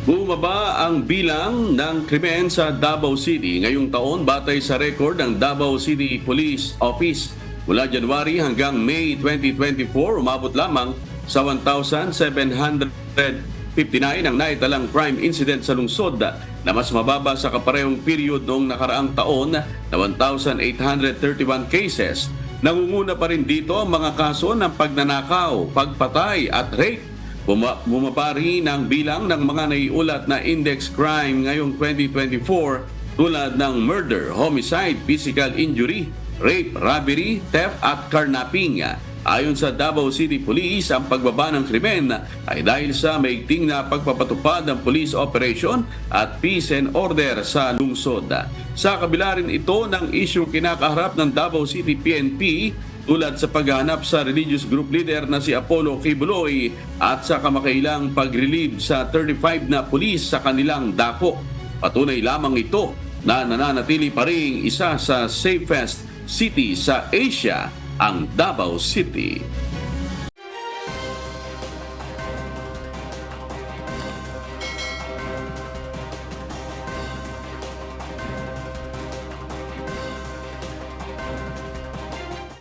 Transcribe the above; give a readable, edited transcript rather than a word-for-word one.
Bumaba ang bilang ng krimen sa Davao City ngayong taon batay sa record ng Davao City Police Office. Mula January hanggang May 2024, umabot lamang sa 1,759 ang naitalang crime incident sa lungsod na mas mababa sa kaparehong period noong nakaraang taon na 1,831 cases. Nangunguna pa rin dito ang mga kaso ng pagnanakaw, pagpatay at rape. Bumaba rin ang bilang ng mga naiulat na index crime ngayong 2024 tulad ng murder, homicide, physical injury, rape, robbery, theft at carnapping. Ayon sa Davao City Police, ang pagbaba ng krimen ay dahil sa maigting na pagpapatupad ng police operation at peace and order sa lungsod. Sa kabila rin ito ng issue kinakaharap ng Davao City PNP tulad sa paghahanap sa religious group leader na si Apollo Kibuloy at sa kamakailang pag-relieve sa 35 na pulis sa kanilang dako. Patunay lamang ito na nananatili pa rin isa sa safest city sa Asia, ang Davao City.